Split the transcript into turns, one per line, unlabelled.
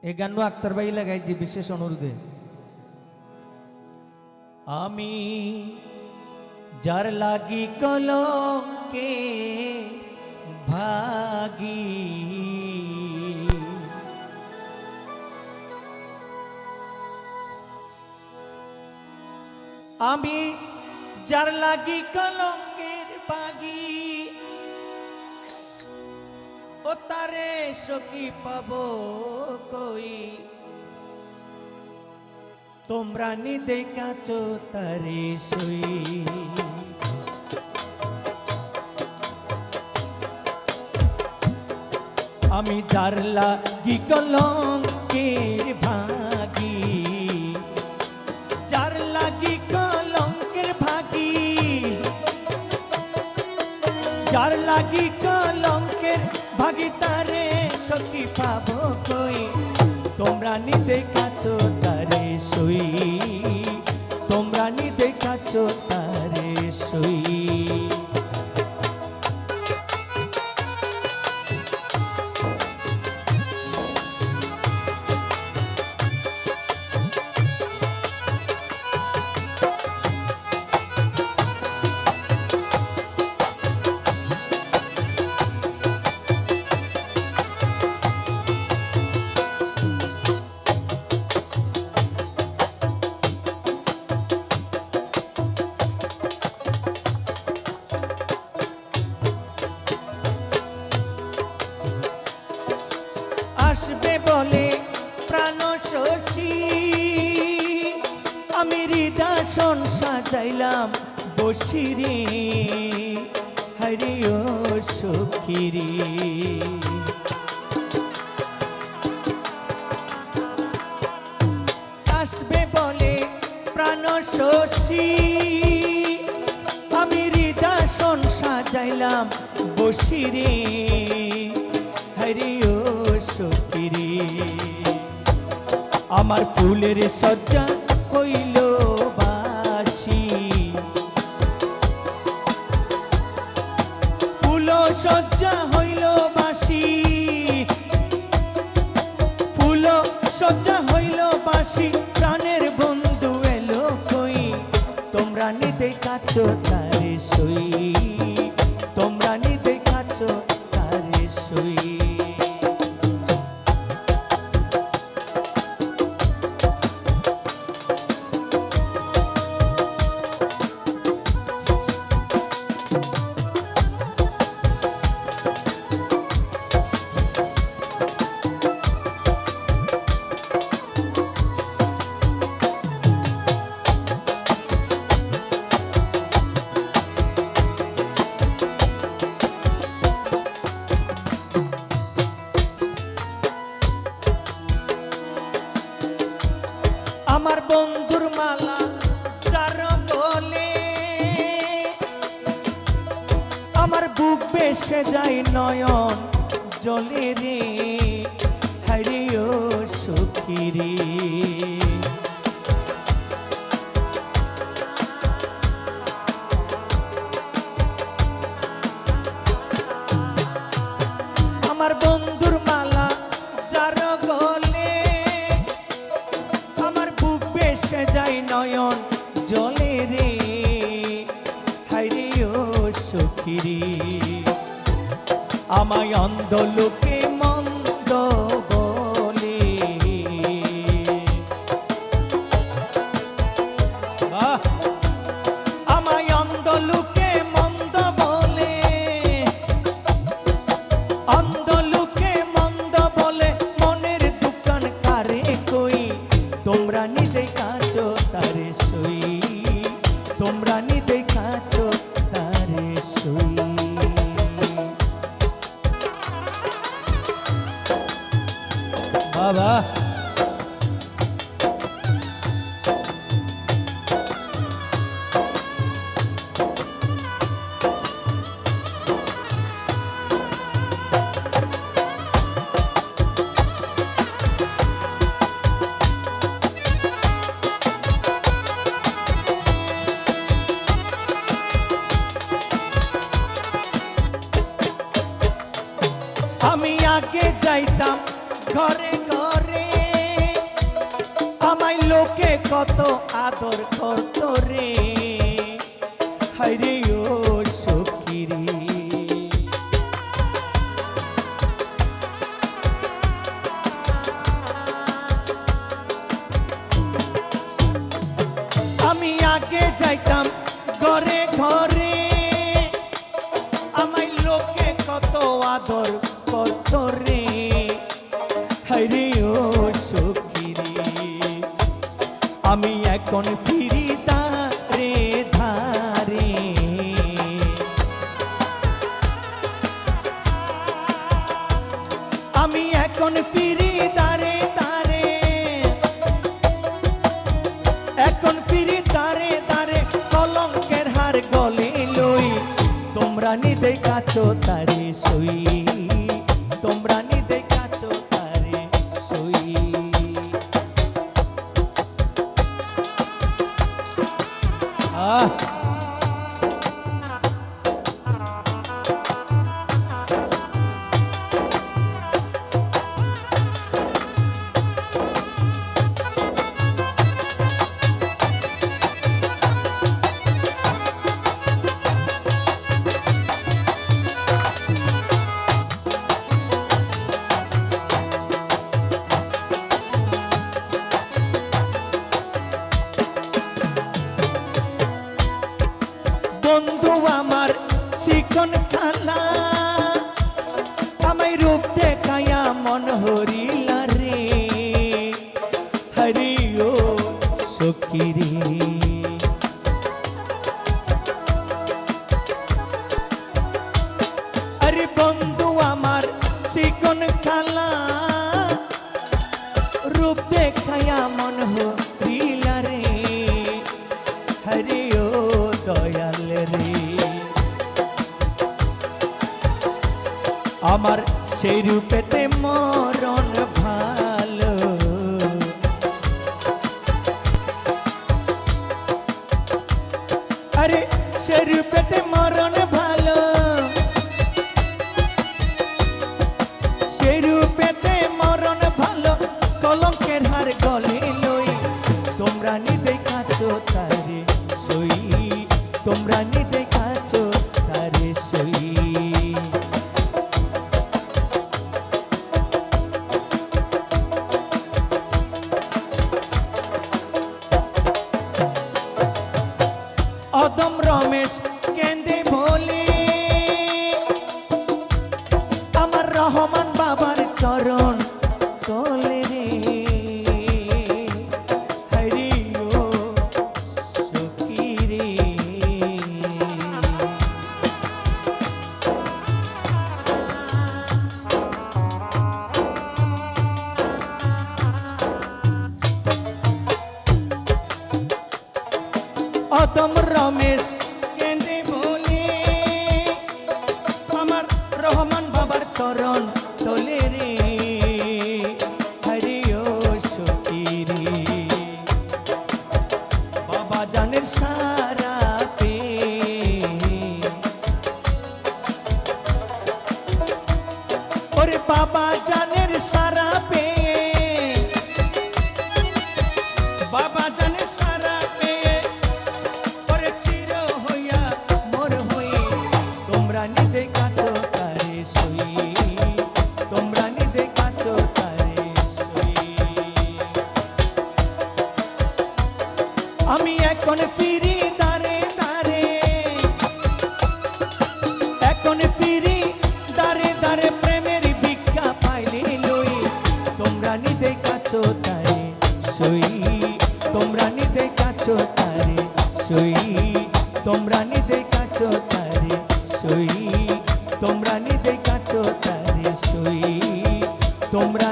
এই গান আক্তার ভাই লাগাইছি বিশেষ অনুরোধে। আমি যার লাগি কলঙ্কে ভাগি, আমি যার লাগি কলঙ্কের ভাগি, ও তারে সখী পাবো কই, তোমরা নি দেখাছো তারে সই। আমি যার লাগি কলঙ্কের ভাগি, যার লাগি কলঙ্কের ভাগি, যার লাগি কলঙ্কের ভাগি, তারে সখী পাবো কই, তোমরা নি দেখাছো তারে সই, তোমরা নি দেখাছো তারে সই। আসবে বলে প্রাণ শশী, আমি হৃদয় সাজাইলাম বসিরে, হরি ও সখিরে। আসবে বলে প্রাণ শশী, আমি হৃদয় সাজাইলাম বসিরে, হরি ও সখিরে। আমার ফুলের সজ্জা হইল বাসি, ফুল সজ্জা হইল বাসি, ফুল সজ্জা হইল বাসি, প্রাণের বন্ধু এলো কই, তোমরা নি দেখাছো তারে সই, তোমরা নি দেখাছো তারে সই। আমার বন্ধুর মালা যার বলে, আমার বুক বেসে যায় নয়ন জলে রে, হরি ও সখিরে। আমার বন্ধুর মালা যার গলে, সে যাই নয়ন জলে রে, হাইরে ও সখিরে। আমায় অন্ধ লোকে মন্দ বলে, আমায় অন্ধ লোকে মন্দ বলে, অন্ধ লোকে মন্দ বলে, মনের দোকান কারে কই, তোমরা নি দেখাছো তারে সই, তোমরা নি দেখাছো তারে সই। বাবা আমি আগে যাইতাম ঘরে ঘরে, কত আদর করত রে, হায়রে ও সখী রে। আমি আগে যাইতাম ঘরে ঘরে, আমায় লোকে কত আদর করত রে, হায়রে ও সখী রে। আমি এখন ফিরি ধারে ধারে, আমি এখন ফিরি দারে দারে, এখন ফিরি দারে দারে, কলঙ্কের হার গলে লই, তোমরা নিদে কাছো তারে সই, তোমরা নিদে কাছো তারে সই। বন্ধু আমার চিকন খালা, আমায় রূপ দেখায়া মন হরিলা রে, হরি ও সখী রে। আরে বন্ধু আমার চিকন খালা, রূপ দেখায়া মন হরিলা রে, হরি ও দয়াল রে। আমার সেই রূপেতে মরণ ভালো, আরে সেই রূপেতে মরণ ভালো, সেই রূপেতে মরণ ভালো, কলঙ্কের হার গলে লই, তোমরা নিদে কাছো তারে সই, তোমরা নিদে কাছো তারে সই। অদম রমেশ কেন্দে বলে, আমার রহমান বাবার চরণ তলে রে, হরি ও সখী রে। অদম রমেশ কেন্দে বলে, আমার রহমান বাবার চরণ তলে রে, হরি ও সখী রে। বাবা জানের সারা পে, ওরে বাবা জানের সারা পে, বাবা জানের সারা পে, ওরে চির হইয়া মোর হই, তোমরা নিদে কাছো তারে সই, তোমরা নিদে কাছো তারে সই। আমি এখন ফিরি দারে দারে, এখন ফিরি দারে দারে, প্রেমের ভিক্ষা পাইলে লই, তোমরা নিদে কাছো তারে সই, তোমরা নিদে কাছো তারে সই, তোমরা নিদে কাছো তারে সই, তোমরা নিদে কাছো তারে সই, তোমরা